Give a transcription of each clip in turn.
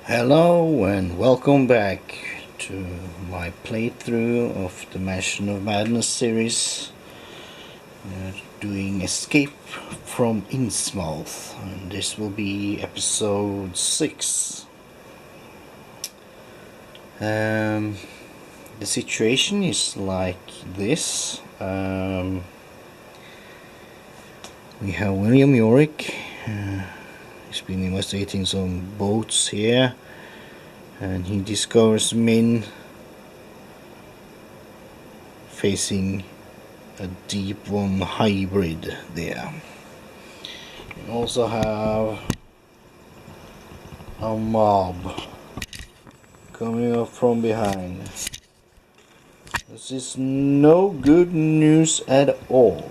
Hello and welcome back to my playthrough of the Mansion of Madness series. We're doing Escape from Innsmouth, and this will be episode 6. The situation is like this. We have William Yorick. He's been investigating some boats here, and he discovers Minh facing a deep one hybrid there. We also have a mob coming up from behind. This is no good news at all.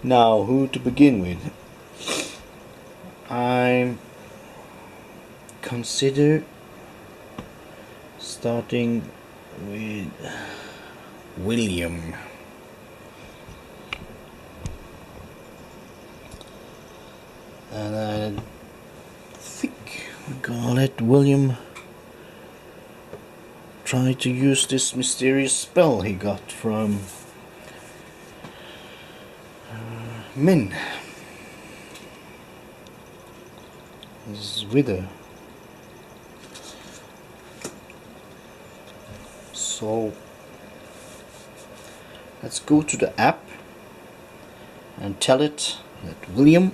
Now, who to begin with? I consider starting with William. And I think we're gonna let William try to use this mysterious spell he got from Minh. His wither. So let's go to the app and tell it that William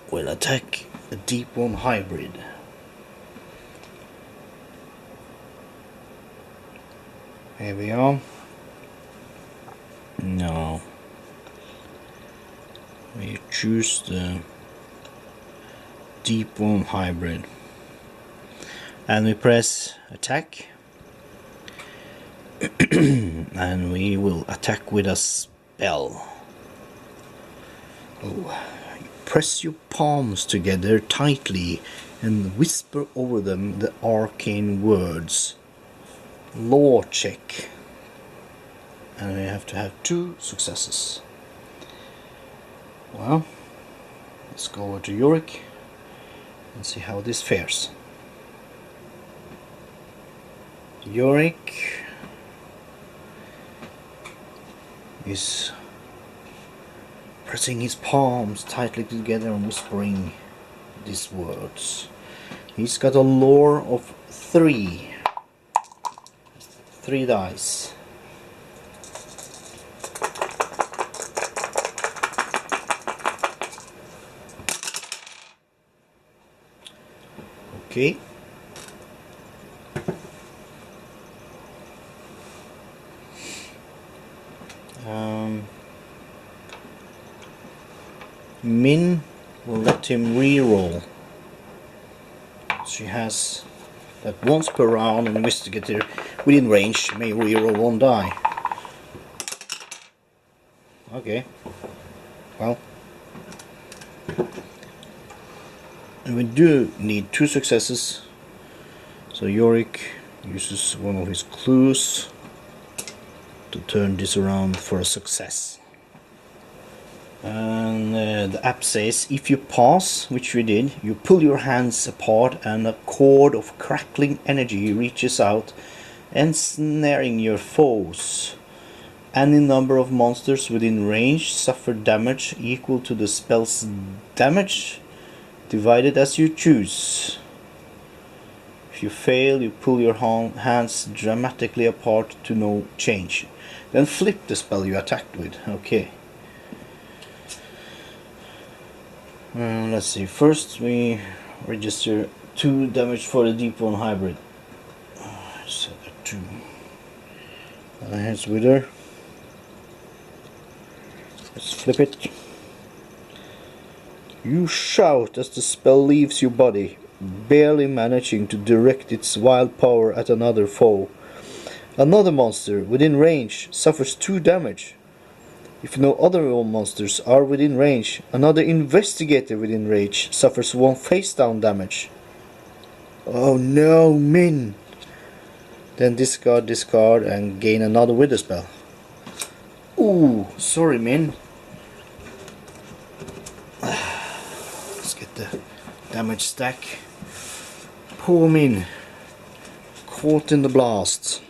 will attack a deep one hybrid. Here we are. No. We choose the deep one hybrid and we press attack and we will attack with a spell. Press your palms together tightly and whisper over them the arcane words. Law check. And we have to have 2 successes. Well, let's go over to Yorick and see how this fares. Yorick is pressing his palms tightly together and whispering these words. He's got a lore of 3. 3 dice. Okay. Minh will let him re-roll. She has that once per round an investigator within range may re-roll 1 die. Okay. Well. And we do need 2 successes, so Yorick uses one of his clues to turn this around for a success. And the app says if you pass, which we did, you pull your hands apart and a cord of crackling energy reaches out, ensnaring your foes. Any number of monsters within range suffer damage equal to the spell's damage, divided as you choose. If you fail, you pull your hands dramatically apart to no change. Then flip the spell you attacked with. Okay. Let's see. First we register 2 damage for the deep one hybrid. Set at 2. Here's Wither. Let's flip it. You shout as the spell leaves your body, barely managing to direct its wild power at another foe. Another monster within range suffers 2 damage. If no other monsters are within range, another investigator within range suffers 1 face down damage. Oh no, Minh! Then discard and gain another wither spell. Ooh, sorry Minh. Let's get the damage stack. Poor Minh, caught in the blast.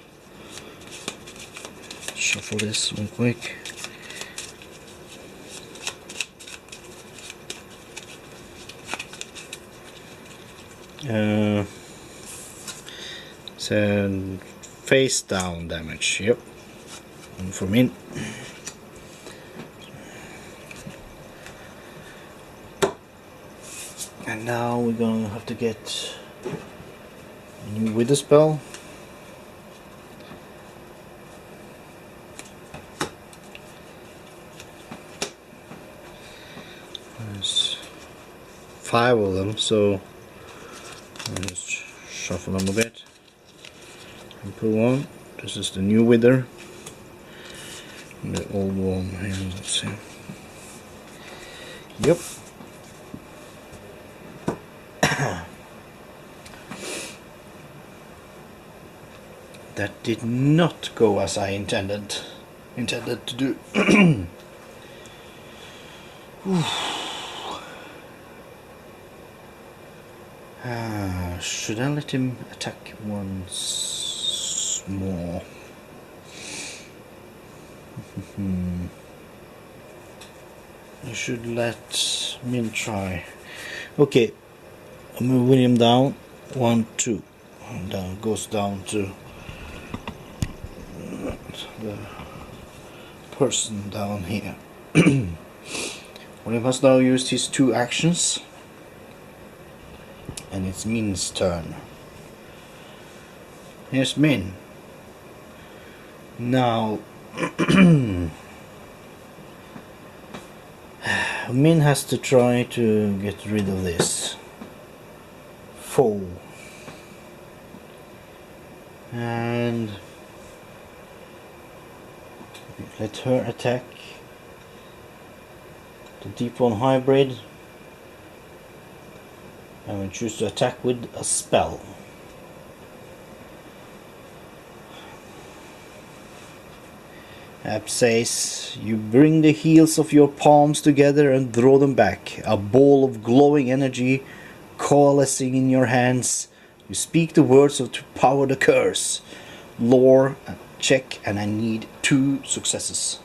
Shuffle this real quick. So face down damage, yep. And for Minh. And now we're gonna have to get a new wither spell. There's 5 of them, so I'll just shuffle them a bit and pull one. This is the new wither. And the old one here, let's see. Yep. That did not go as I intended to do. Should I let him attack once more? I should let Minh try. Okay, I'm moving him down. 1, 2, and down goes down to the person down here. William has now used his 2 actions, and it's Minh's turn. Here's Minh. Now Minh has to try to get rid of this foe, and let her attack the deep one hybrid, and we choose to attack with a spell. App says, you bring the heels of your palms together and draw them back, a ball of glowing energy coalescing in your hands. You speak the words of to power the curse. Lore check, and I need 2 successes.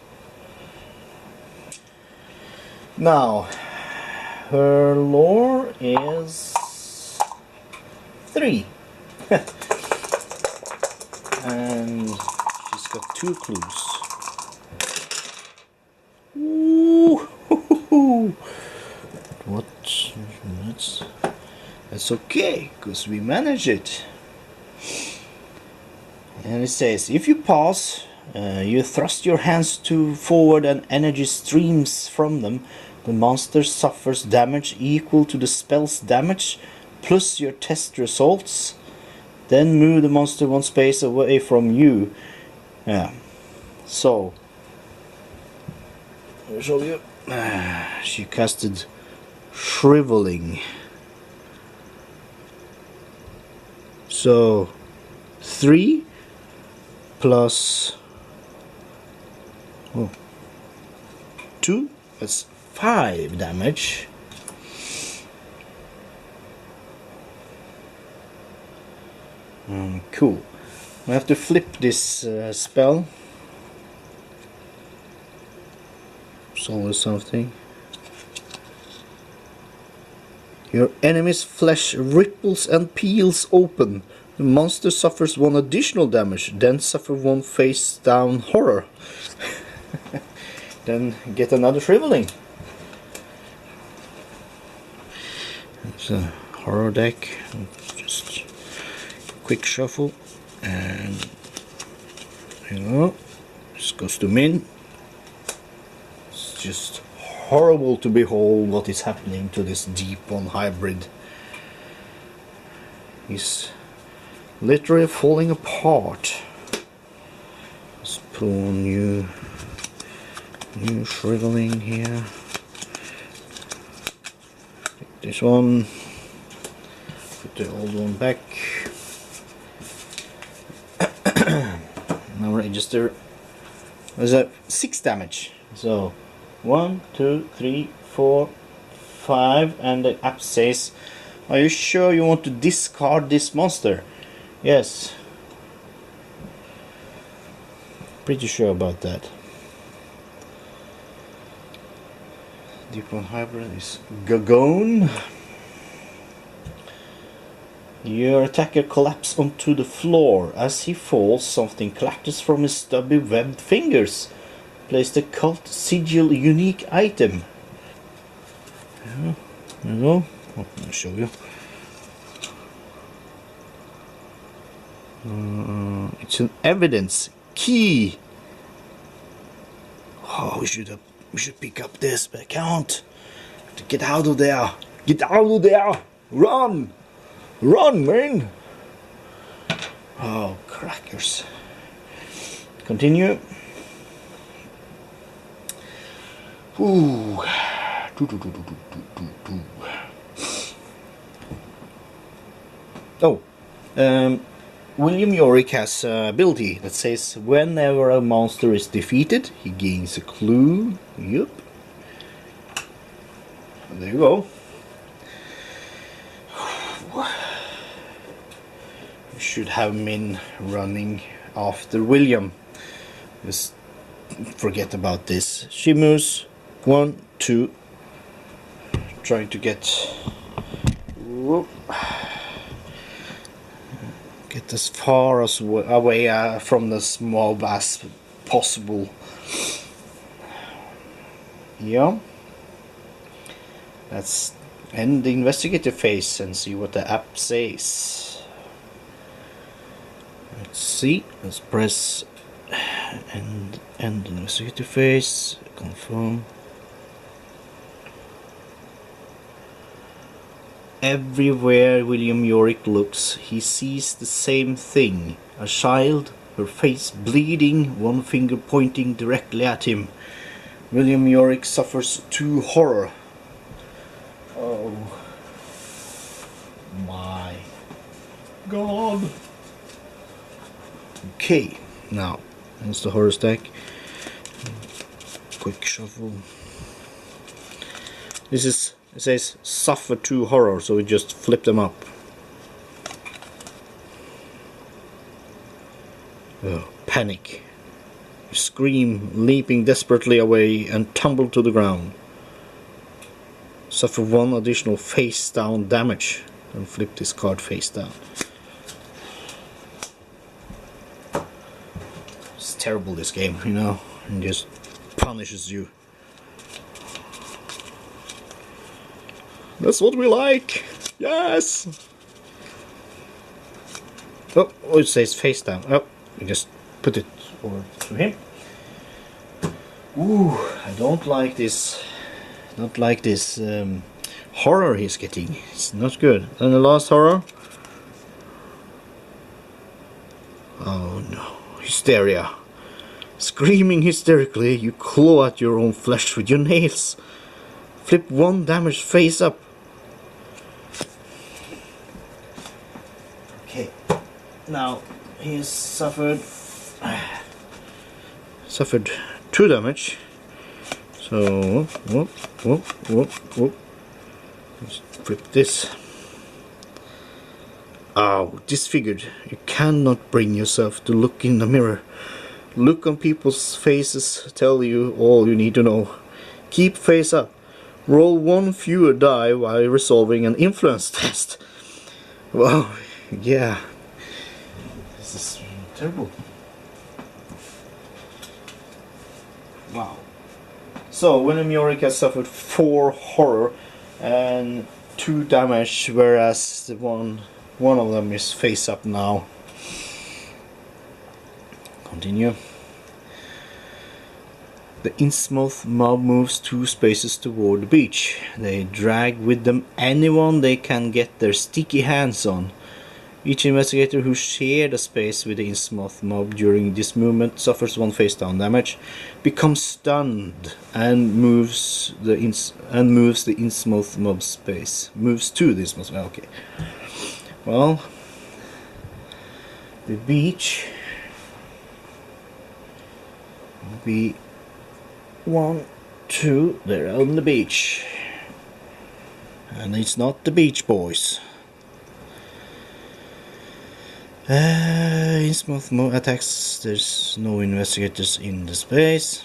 Now, her lore is 3. And she's got 2 clues. Ooh, what? That's okay, because we manage it. And it says, if you pass, you thrust your hands forward and energy streams from them. The monster suffers damage equal to the spell's damage plus your test results. Then move the monster 1 space away from you. Yeah. So, I'll show you. She casted Shriveling. So 3 plus 2, that's 5 damage. Cool. I have to flip this spell. Solve something. Your enemy's flesh ripples and peels open. The monster suffers 1 additional damage, then suffer 1 face down horror. Then get another shriveling. It's a horror deck. Just quick shuffle, and there you go. This goes to Minh. It's just horrible to behold what is happening to this deep one hybrid. He's literally falling apart. Let's put on new shriveling here. Take this one, put the old one back. Now register. There's a 6 damage. So 1, 2, 3, 4, 5, and the app says Are you sure you want to discard this monster? Yes. Pretty sure about that. Deep one hybrid is Gagone. Your attacker collapses onto the floor. As he falls, something clatters from his stubby webbed fingers. Place the cult sigil unique item. Yeah, there you go. Oh, I'll show you. It's an evidence key. Oh, we should pick up this, but I can't. To get out of there! Get out of there! Run! Run, man! Oh, crackers! Continue. Ooh. Oh, William Yorick has an ability that says whenever a monster is defeated, he gains a clue. Yup. There you go. We should have Minh running after William. Just forget about this. She moves 1, 2. Trying to get. Whoop. Get as far as away from the mob as possible. Yeah. Let's end the investigative phase and see what the app says. Let's see. Let's press end investigative phase. Confirm. Everywhere William Yorick looks, he sees the same thing. A child, her face bleeding, one finger pointing directly at him. William Yorick suffers 2 horror. Oh my God. Okay, now, that's the horror stack. Quick shuffle. This is, it says suffer 2 horror, so we just flip them up. Oh, panic. You scream, leaping desperately away and tumble to the ground. Suffer 1 additional face down damage and flip this card face down. It's terrible, this game, you know, and just punishes you. That's what we like! Yes! Oh, it says face down. Oh, we just put it over to him. Ooh, I don't like this. Not like this horror he's getting. It's not good. And the last horror. Oh no. Hysteria. Screaming hysterically, you claw at your own flesh with your nails. Flip 1 damage face up. Okay. Now he has suffered 2 damage. So whoop. Let's flip this. Oh, disfigured. You cannot bring yourself to look in the mirror. Look on people's faces tell you all you need to know. Keep face up. Roll 1 fewer die while resolving an influence test. Wow, yeah. This is terrible. Wow. So, William Yorick has suffered 4 horror and 2 damage, whereas the one of them is face up now. Continue. The Innsmouth mob moves 2 spaces toward the beach. They drag with them anyone they can get their sticky hands on. Each investigator who shared a space with the Innsmouth mob during this movement suffers 1 face down damage, becomes stunned, and moves the Innsmouth mob space. Moves to this mob. Okay. Well, the beach will be 1, 2. They're on the beach. And it's not the Beach Boys. Innsmouth mob attacks. There's no investigators in the space.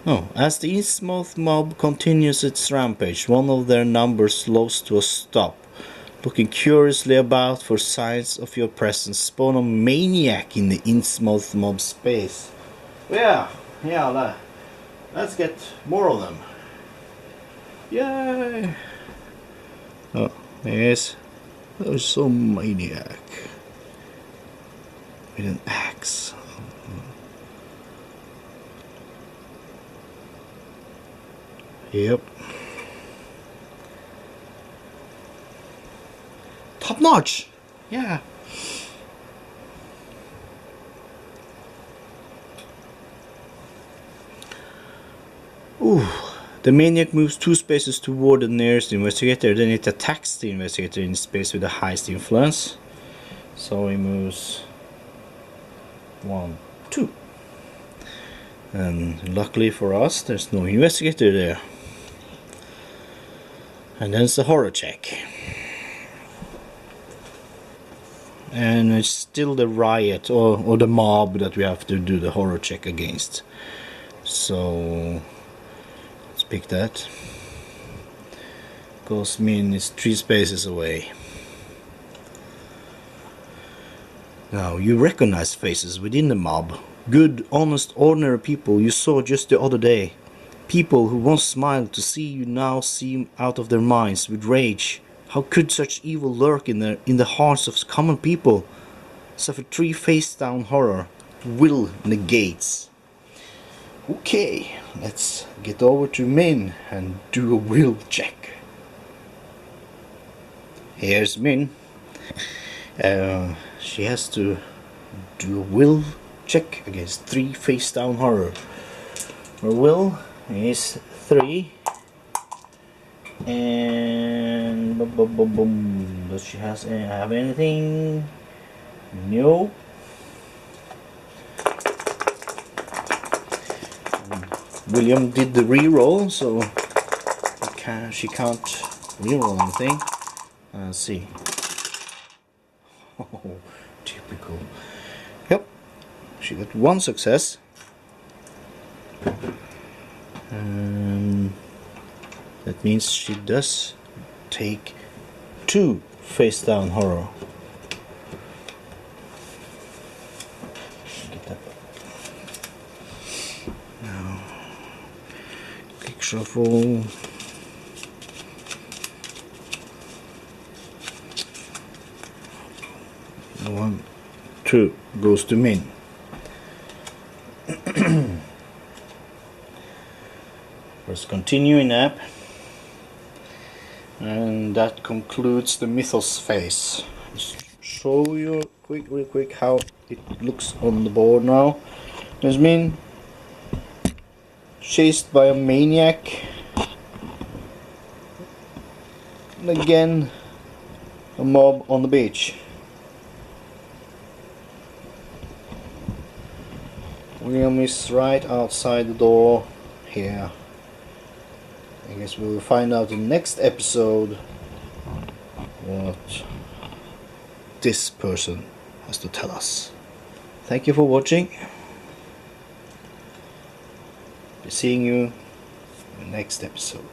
Oh, as the Innsmouth mob continues its rampage, one of their numbers slows to a stop, looking curiously about for signs of your presence. Spawn a maniac in the Innsmouth mob space. Yeah, let's get more of them. Yay! Oh, yes, there's some maniac with an axe. Yep. Top notch! Yeah. Ooh. The maniac moves 2 spaces toward the nearest investigator, then it attacks the investigator in space with the highest influence. So he moves 1, 2. And luckily for us, there's no investigator there. And then it's a horror check. And it's still the riot or the mob that we have to do the horror check against. So let's pick that. Because Minh is 3 spaces away. Now you recognize faces within the mob. Good, honest, ordinary people you saw just the other day. People who once smiled to see you now seem out of their minds with rage. How could such evil lurk in the hearts of common people? Suffer 3 face down horror. Will negates. Okay, let's get over to Minh and do a will check. Here's Minh. She has to do a will check against 3 face down horror. Her will is 3. And does she have anything? No. William did the reroll, so she can't reroll anything. Let's see. Oh, typical. Yep, she got 1 success. That means she does take 2 face down horror. Get that. Now, click shuffle. One, 2 goes to Minh. Let's continue in app. And that concludes the mythos phase. Just show you real quick how it looks on the board now. There's Minh chased by a maniac. And again a mob on the beach. William is right outside the door here. I guess we will find out in the next episode what this person has to tell us. Thank you for watching. Be seeing you in the next episode.